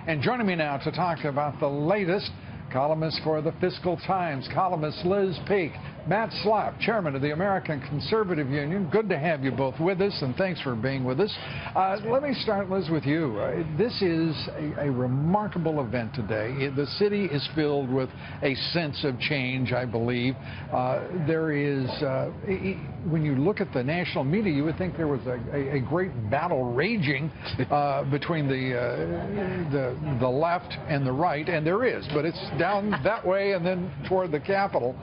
And joining me now to talk about the latest, columnist for the Fiscal Times, columnist Liz Peek, Matt Schlapp, chairman of the American Conservative Union. Good to have you both with us, and thanks for being with us. Let me start, Liz, with you. This is a remarkable event today. The city is filled with a sense of change, I believe. There is, when you look at the national media, you would think there was a great battle raging between the left and the right, and there is, but it's down that way and then toward the Capitol.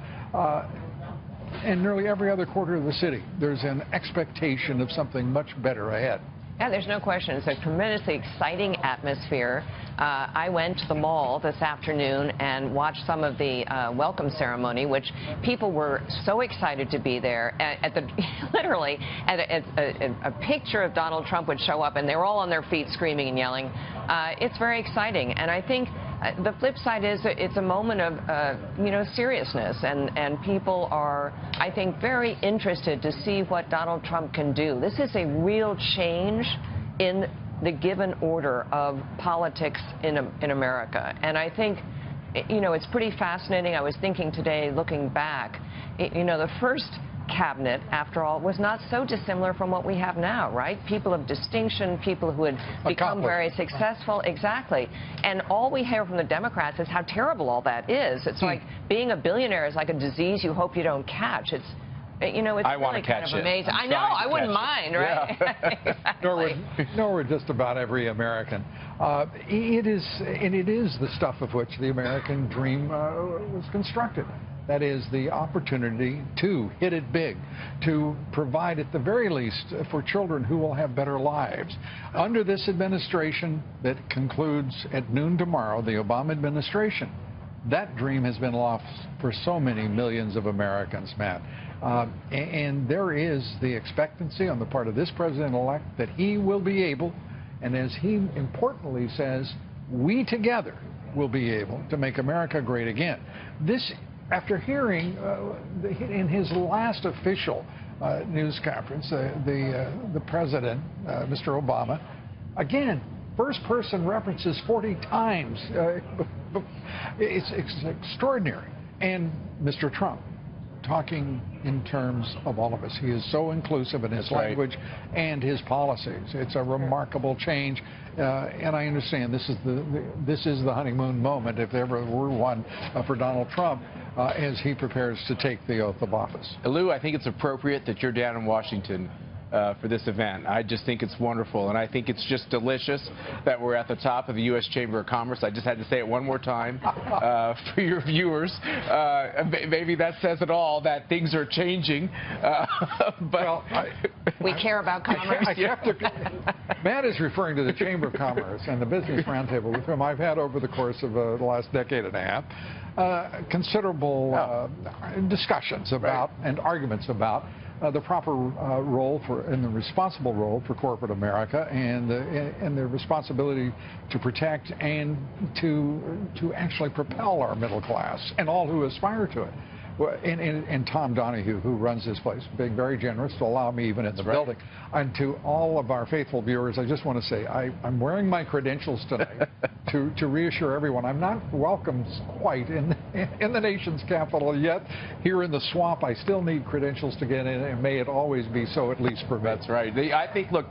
And nearly every other quarter of the city, there's an expectation of something much better ahead. Yeah, there's no question. It's a tremendously exciting atmosphere. I went to the mall this afternoon and watched some of the welcome ceremony, which people were so excited to be there. Literally, a picture of Donald Trump would show up, and they were all on their feet screaming and yelling. It's very exciting, and I think the flip side is it's a moment of, seriousness, and people are, I think, very interested to see what Donald Trump can do. This is a real change in the given order of politics in America, and I think, it's pretty fascinating. I was thinking today, looking back, the first cabinet, after all, was not so dissimilar from what we have now, right? People of distinction, people who had become very successful. Exactly. And all we hear from the Democrats is how terrible all that is. It's like being a billionaire is like a disease you hope you don't catch. It's really kind of amazing. I know, I wouldn't mind, right? Yeah. Exactly. Nor would just about every American. It is the stuff of which the American dream was constructed. That is the opportunity to hit it big, to provide at the very least for children who will have better lives. Under this administration that concludes at noon tomorrow, the Obama administration, that dream has been lost for so many millions of Americans, Matt. And there is the expectancy on the part of this president-elect that he will be able, and as he importantly says, we together will be able to make America great again. This, after hearing in his last official news conference, the president, Mr. Obama, again, first person references 40 times. It's extraordinary. And Mr. Trump, talking in terms of all of us. He is so inclusive in his language and his policies. It's a remarkable change, and I understand this is the honeymoon moment, if there ever were one, for Donald Trump as he prepares to take the oath of office. Lou, I think it's appropriate that you're down in Washington for this event. I just think it's wonderful, and I think it's just delicious that we're at the top of the U.S. Chamber of Commerce. I just had to say it one more time for your viewers. Maybe that says it all, that things are changing. But we care about commerce. Matt is referring to the Chamber of Commerce and the Business Roundtable, with whom I've had over the course of the last decade and a half considerable discussions about and arguments about the proper role and the responsible role for corporate America, and the responsibility to protect and to actually propel our middle class and all who aspire to it. And Tom Donahue, who runs this place, being very generous to allow me even in the building. And to all of our faithful viewers, I just want to say I'm wearing my credentials tonight to reassure everyone I'm not welcome quite in the nation's capital yet. Here in the swamp, I still need credentials to get in, and may it always be so, at least for me. That's right. I think, look,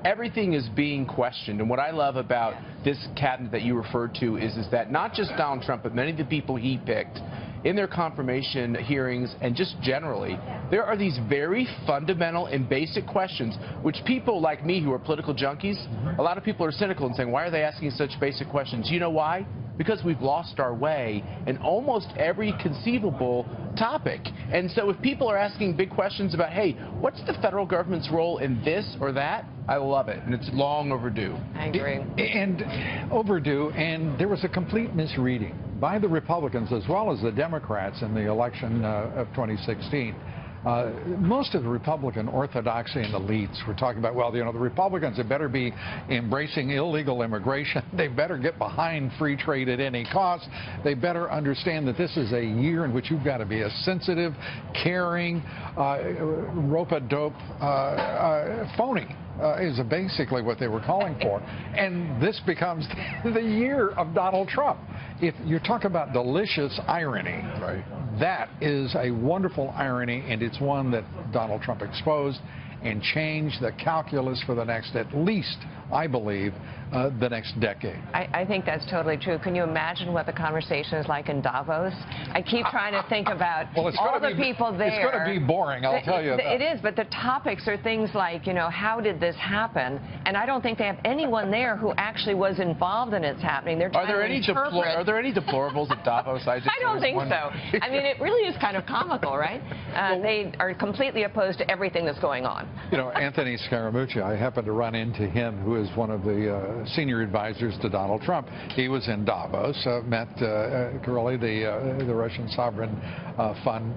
everything is being questioned, and what I love about this cabinet that you referred to is that not just Donald Trump, but many of the people he picked in their confirmation hearings and just generally, there are these very fundamental and basic questions which people like me who are political junkies, a lot of people are cynical and saying, why are they asking such basic questions? You know why? Because we've lost our way in almost every conceivable topic. And so if people are asking big questions about, hey, what's the federal government's role in this or that? I love it, and it's long overdue. I agree. And overdue, and there was a complete misreading by the Republicans as well as the Democrats in the election of 2016. Most of the Republican orthodoxy and elites were talking about, well, the Republicans had better be embracing illegal immigration. They better get behind free trade at any cost. They better understand that this is a year in which you've got to be a sensitive, caring, rope-a-dope phony is basically what they were calling for. And this becomes the year of Donald Trump. If you talk about delicious irony, Right. that is a wonderful irony, and it's one that Donald Trump exposed and changed the calculus for the next, at least, I believe, the next decade. I think that's totally true. Can you imagine what the conversation is like in Davos? I keep trying to think about all the people there. It's going to be boring, I'll tell you that. It is, but the topics are things like, you know, how did this happen? And I don't think they have anyone there who actually was involved in its happening. They're trying to interpret. Are there any deplorables at Davos? I don't think so. I mean, it really is kind of comical, right? They are completely opposed to everything that's going on. You know, Anthony Scaramucci, I happened to run into him, who is one of the senior advisors to Donald Trump. He was in Davos, met Kirili, the Russian sovereign fund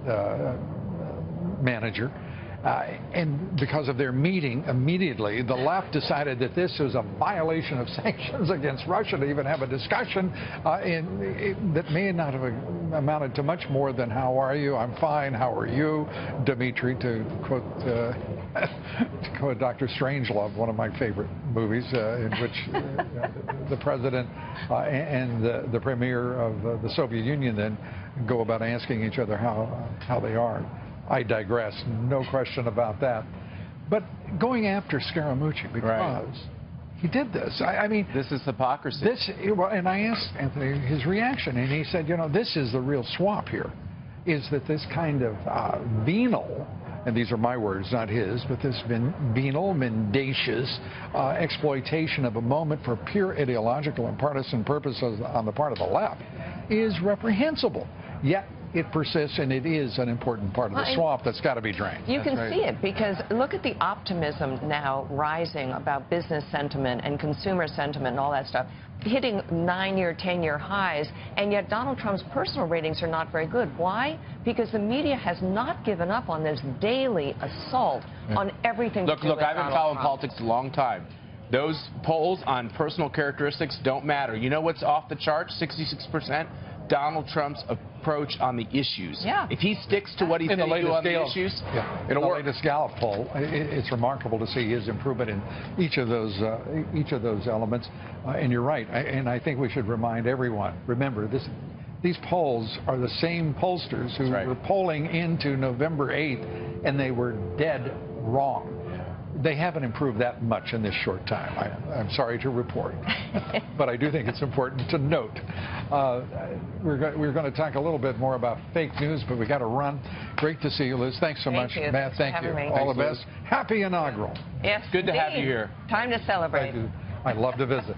manager. And because of their meeting, immediately, the left decided that this was a violation of sanctions against Russia to even have a discussion that may not have amounted to much more than, how are you? I'm fine. How are you? Dmitry, to quote Dr. Strangelove, one of my favorite movies, in which the president and the premier of the Soviet Union then go about asking each other how they are. I digress, no question about that. But going after Scaramucci because he did this. I mean, this is hypocrisy. And I asked Anthony his reaction, and he said, you know, this is the real swap here, is that this kind of venal, and these are my words, not his, but this venal, mendacious exploitation of a moment for pure ideological and partisan purposes on the part of the left is reprehensible. Yet it persists, and it is an important part of the swamp that's got to be drained. You can see it, because look at the optimism now rising about business sentiment and consumer sentiment and all that stuff, hitting 9-year, 10-year highs, and yet Donald Trump's personal ratings are not very good. Why? Because the media has not given up on this daily assault on everything to do with I've been following politics a long time. Those polls on personal characteristics don't matter. You know what's off the charts? 66%? Donald Trump's approach on the issues. Yeah. If he sticks to what he's going to do on the issues, in the latest Schlapp poll, it's remarkable to see his improvement in each of those elements. And you're right. And I think we should remind everyone. Remember, these polls are the same pollsters who were polling into November 8th, and they were dead wrong. They haven't improved that much in this short time, I'm sorry to report. But I do think it's important to note. We're going to talk a little bit more about fake news, but we got to run. Great to see you, Liz. Thanks so much. Matt, thank you. All the best. Happy inaugural. Yes, good to have you here. Time to celebrate. I'd love to visit.